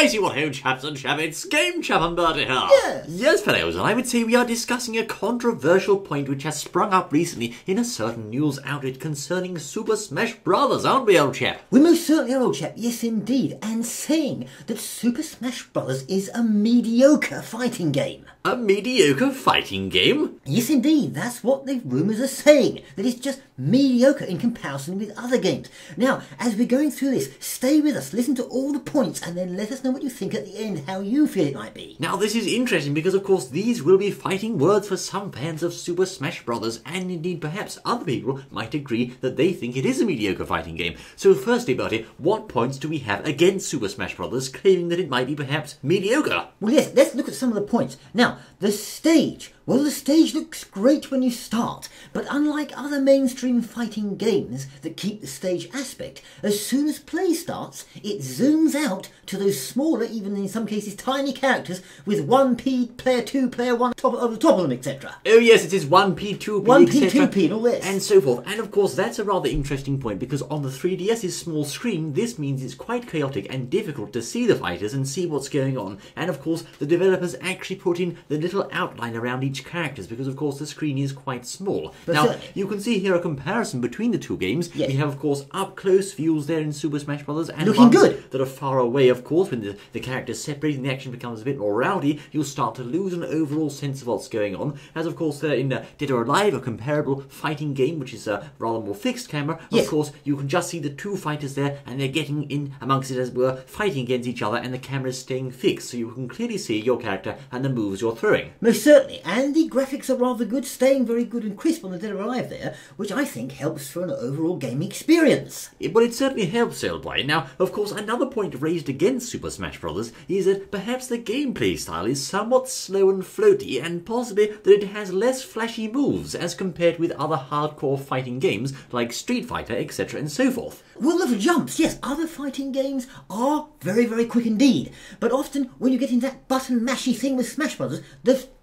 Righty, well, ho, chaps and chappets, Game Chap and Bertie here. Yes, fellows, and I would say we are discussing a controversial point which has sprung up recently in a certain news outlet concerning Super Smash Bros., aren't we, old chap? We most certainly are, old chap, yes indeed, and saying that Super Smash Bros. Is a mediocre fighting game. A mediocre fighting game? Yes indeed, that's what the rumours are saying, that it's just mediocre in comparison with other games. Now, as we're going through this, stay with us, listen to all the points, and then let us know what you think at the end, how you feel it might be. Now, this is interesting because, of course, these will be fighting words for some fans of Super Smash Bros., and indeed perhaps other people might agree that they think it is a mediocre fighting game. So firstly, Bertie, what points do we have against Super Smash Bros. Claiming that it might be perhaps mediocre? Well, yes, let's look at some of the points. Now, the stage. Well, the stage looks great when you start, but unlike other mainstream fighting games that keep the stage aspect, as soon as play starts, it zooms out to those smaller, even in some cases tiny characters with 1p, player 2, player 1 over the top of them, etc. Oh yes, it is 1p, 2p, 1p, etc. 2p and all this. And so forth. And of course, that's a rather interesting point because on the 3DS's small screen, this means it's quite chaotic and difficult to see the fighters and see what's going on. And of course, the developers actually put in the little outline around each characters because of course the screen is quite small. But now certainly, you can see here a comparison between the two games. Yes. We have of course up close views there in Super Smash Bros. And looking ones good that are far away. Of course, when the characters separate and the action becomes a bit more rowdy, you'll start to lose an overall sense of what's going on. As of course in Dead or Alive, a comparable fighting game which is a rather more fixed camera, yes, of course you can just see the two fighters there and they're getting in amongst it as it were, fighting against each other, and the camera is staying fixed so you can clearly see your character and the moves you're throwing. Most certainly, and the graphics are rather good, staying very good and crisp on the Dead or Alive there, which I think helps for an overall game experience. But it certainly helps, old boy. Now, of course, another point raised against Super Smash Bros. Is that perhaps the gameplay style is somewhat slow and floaty, and possibly that it has less flashy moves as compared with other hardcore fighting games like Street Fighter, etc. and so forth. Well, the jumps, yes, other fighting games are very, very quick indeed, but often when you get into that button mashy thing with Smash Bros.,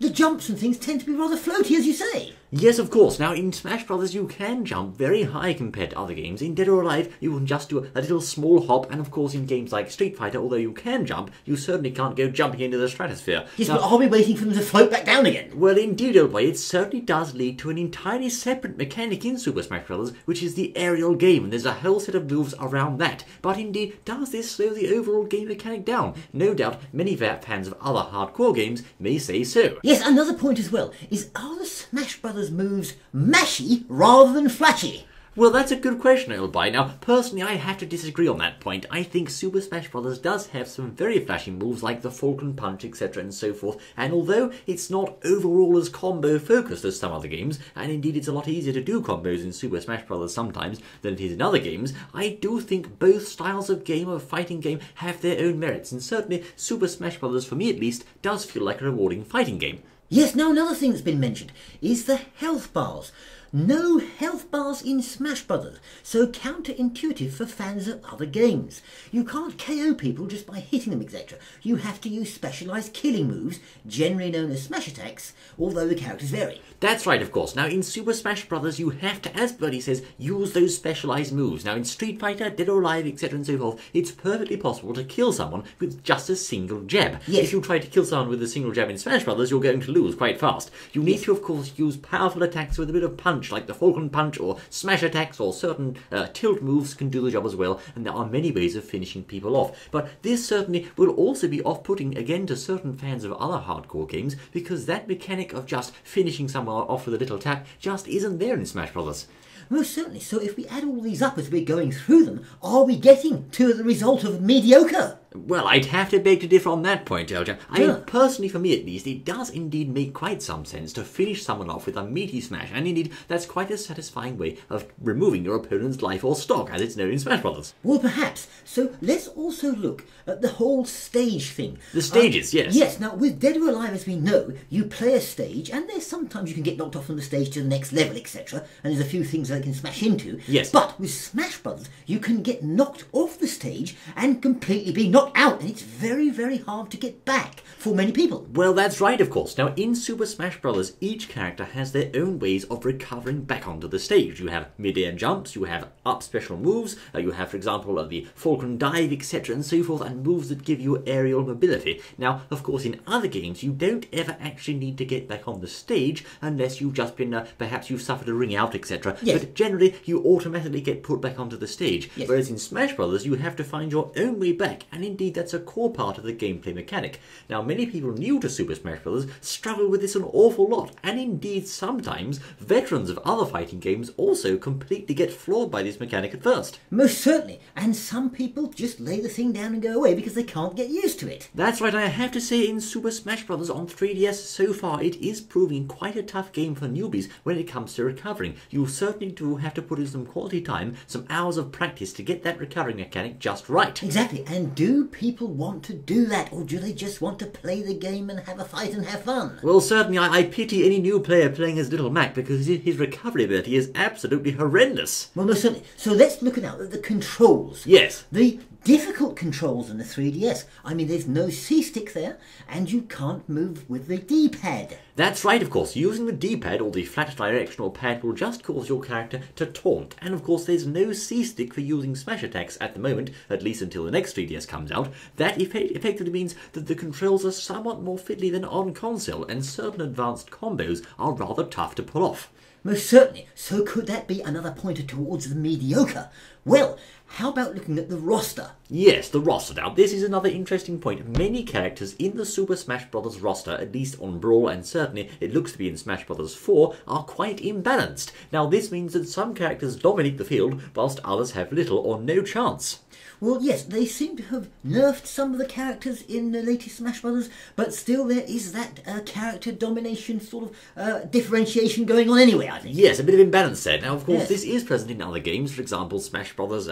the jumps and things tend to be rather floaty, as you say. Yes, of course. Now, in Smash Bros. You can jump very high compared to other games. In Dead or Alive, you can just do a little small hop, and of course in games like Street Fighter, although you can jump, you certainly can't go jumping into the stratosphere. Yes, now, but are we waiting for them to float back down again? Well, indeed, old boy, it certainly does lead to an entirely separate mechanic in Super Smash Bros., which is the aerial game, and there's a whole set of moves around that. But indeed, does this slow the overall game mechanic down? No doubt, many fans of other hardcore games may say so. Yes, another point as well is, are the Smash Brothers moves mashy rather than flashy? Well, that's a good question, old boy. Now, personally, I have to disagree on that point. I think Super Smash Bros. Does have some very flashy moves like the Falcon Punch, etc. and so forth, and although it's not overall as combo-focused as some other games, and indeed it's a lot easier to do combos in Super Smash Bros. Sometimes than it is in other games, I do think both styles of fighting game, have their own merits, and certainly Super Smash Bros., for me at least, does feel like a rewarding fighting game. Yes, now another thing that's been mentioned is the health bars. No health bars in Smash Brothers, so counterintuitive for fans of other games. You can't KO people just by hitting them, etc. You have to use specialised killing moves, generally known as smash attacks, although the characters vary. That's right, of course. Now, in Super Smash Bros., you have to, as Buddy says, use those specialised moves. Now, in Street Fighter, Dead or Alive, etc. and so forth, it's perfectly possible to kill someone with just a single jab. Yes. If you try to kill someone with a single jab in Smash Bros., you're going to lose quite fast. You need to, of course, use powerful attacks with a bit of punch, like the Falcon Punch or smash attacks, or certain tilt moves can do the job as well, and there are many ways of finishing people off. But this certainly will also be off-putting again to certain fans of other hardcore games, because that mechanic of just finishing someone off with a little tap just isn't there in Smash Bros. Most certainly, so if we add all these up as we're going through them, are we getting to the result of mediocre? Well, I'd have to beg to differ on that point, Elja. I Yeah. mean, personally, for me at least, it does indeed make quite some sense to finish someone off with a meaty smash, and indeed, that's quite a satisfying way of removing your opponent's life or stock, as it's known in Smash Bros. Well, perhaps. So let's also look at the whole stage thing. The stages, yes. Yes, now with Dead or Alive, as we know, you play a stage, and there's sometimes you can get knocked off from the stage to the next level, etc. And there's a few things that it can smash into. Yes. But with Smash Brothers, you can get knocked off the stage and completely be knocked out, and it's very, very hard to get back for many people. Well, that's right, of course. Now, in Super Smash Bros., each character has their own ways of recovering back onto the stage. You have mid-air jumps, you have up special moves. You have, for example, the Falcon Dive, etc. and so forth, and moves that give you aerial mobility. Now, of course, in other games, you don't ever actually need to get back on the stage unless you've just been, perhaps you've suffered a ring out, etc. Yes. But generally, you automatically get put back onto the stage. Yes. Whereas in Smash Brothers, you have to find your own way back, and indeed that's a core part of the gameplay mechanic. Now, many people new to Super Smash Brothers struggle with this an awful lot, and indeed sometimes veterans of other fighting games also completely get floored by this mechanic at first. Most certainly, and some people just lay the thing down and go away because they can't get used to it. That's right, I have to say in Super Smash Brothers on 3DS so far, it is proving quite a tough game for newbies when it comes to recovering. You certainly do have to put in some quality time, some hours of practice to get that recovering mechanic just right. Exactly, and do people want to do that, or do they just want to play the game and have a fight and have fun? Well, certainly I pity any new player playing as Little Mac because his recovery ability is absolutely horrendous. Well, most certainly. So let's look now at the controls. Yes. The difficult controls in the 3DS. I mean, there's no C-stick there, and you can't move with the D-pad. That's right, of course. Using the D-pad or the flat directional pad will just cause your character to taunt. And of course, there's no C-stick for using smash attacks at the moment, at least until the next 3DS comes out. That effectively means that the controls are somewhat more fiddly than on console, and certain advanced combos are rather tough to pull off. Most certainly. So could that be another pointer towards the mediocre? Well, how about looking at the roster? Yes, the roster. Now, this is another interesting point. Many characters in the Super Smash Bros. Roster, at least on Brawl, and certainly it looks to be in Smash Bros. 4, are quite imbalanced. Now, this means that some characters dominate the field, whilst others have little or no chance. Well, yes, they seem to have nerfed some of the characters in the latest Smash Brothers, but still there is that character domination sort of differentiation going on anyway, I think. Yes, a bit of imbalance there. Now, of course, Yes. this is present in other games. For example, Smash Brothers,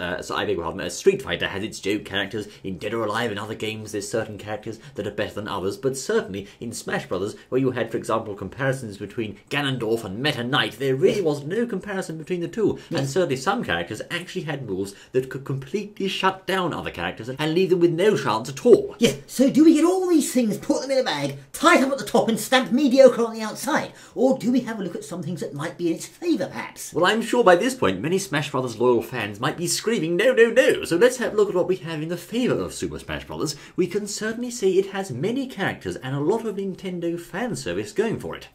Street Fighter has its joke characters. In Dead or Alive and other games, there's certain characters that are better than others. But certainly in Smash Brothers, where you had, for example, comparisons between Ganondorf and Meta Knight, there really was no comparison between the two. Yes. And certainly some characters actually had moves that could completely shut down other characters and leave them with no chance at all. Yes, so do we get all these things, put them in a bag, tie them at the top and stamp mediocre on the outside? Or do we have a look at some things that might be in its favour, perhaps? Well, I'm sure by this point many Smash Brothers loyal fans might be screaming, no, no, no! So let's have a look at what we have in the favour of Super Smash Brothers. We can certainly say it has many characters and a lot of Nintendo fan service going for it.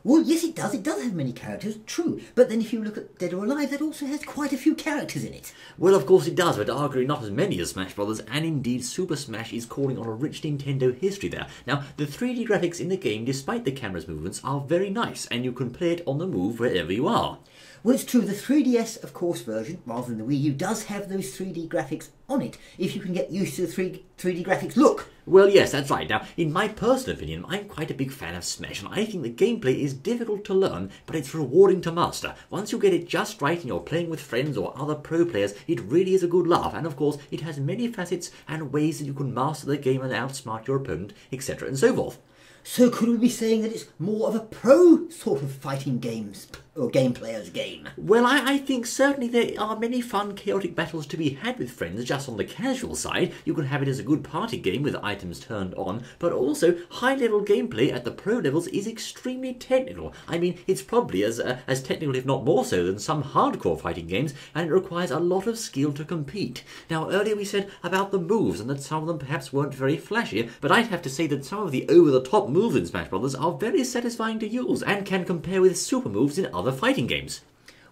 Well, yes, it does. It does have many characters, true. But then if you look at Dead or Alive, that also has quite a few characters in it. Well, of course it does, but arguably not as many as Smash Brothers, and indeed Super Smash is calling on a rich Nintendo history there. Now, the 3D graphics in the game, despite the camera's movements, are very nice, and you can play it on the move wherever you are. Well, it's true, the 3DS, of course, version, rather than the Wii U, does have those 3D graphics on it, if you can get used to the 3D graphics look. Well, yes, that's right. Now, in my personal opinion, I'm quite a big fan of Smash, and I think the gameplay is difficult to learn, but it's rewarding to master. Once you get it just right and you're playing with friends or other pro players, it really is a good laugh, and of course, it has many facets and ways that you can master the game and outsmart your opponent, etc. and so forth. So could we be saying that it's more of a pro sort of fighting games or game player's game? Well, I think certainly there are many fun, chaotic battles to be had with friends just on the casual side. You can have it as a good party game with items turned on, but also high-level gameplay at the pro levels is extremely technical. I mean, it's probably as technical, if not more so, than some hardcore fighting games, and it requires a lot of skill to compete. Now, earlier we said about the moves, and that some of them perhaps weren't very flashy, but I'd have to say that some of the over-the-top moves in Smash Brothers are very satisfying to use, and can compare with super moves in other fighting games.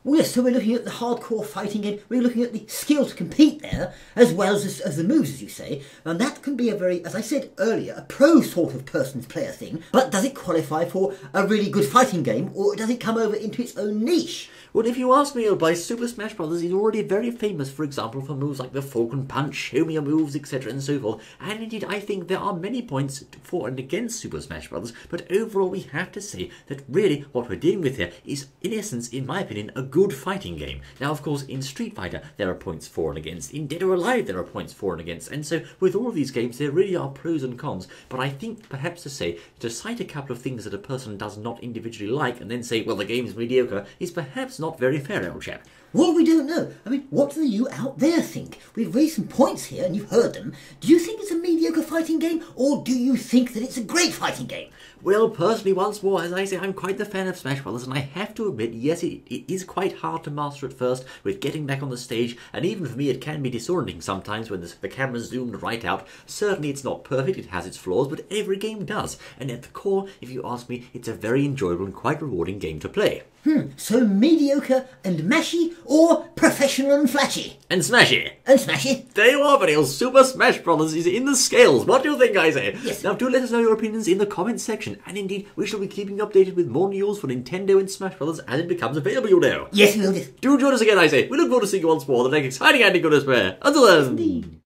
Well, yes, so we're looking at the hardcore fighting game, we're looking at the skill to compete there, as well as the moves, as you say, and that can be a very, as I said earlier, a pro sort of person's player thing, but does it qualify for a really good fighting game, or does it come over into its own niche? Well, if you ask me, by Super Smash Bros. Is already very famous, for example, for moves like the Falcon Punch, show me your moves, etc. and so forth. And indeed, I think there are many points for and against Super Smash Bros. But overall, we have to say that really what we're dealing with here is, in essence, in my opinion, a good fighting game. Now, of course, in Street Fighter, there are points for and against. In Dead or Alive, there are points for and against. And so, with all of these games, there really are pros and cons. But I think, perhaps to cite a couple of things that a person does not individually like, and then say, well, the game's mediocre, is perhaps not very fair, old chap. Well, we don't know. I mean, what do you out there think? We've raised some points here, and you've heard them. Do you think it's a mediocre mediocre fighting game, or do you think that it's a great fighting game? Well, personally, once more, as I say, I'm quite the fan of Smash Brothers, and I have to admit, yes, it is quite hard to master at first with getting back on the stage, and even for me it can be disorienting sometimes when the camera's zoomed right out. Certainly it's not perfect, it has its flaws, but every game does, and at the core, if you ask me, it's a very enjoyable and quite rewarding game to play. So mediocre and mashy, or professional and flashy? And smashy. And smashy? There you are, buddy. Super Smash Brothers is in the scales. What do you think, I say? Yes. Now, do let us know your opinions in the comments section. And indeed, we shall be keeping you updated with more news for Nintendo and Smash Brothers as it becomes available, you know. Yes, we will. Do join us again, I say. We look forward to seeing you once more. The next exciting ending goodness where. Until then. Indeed.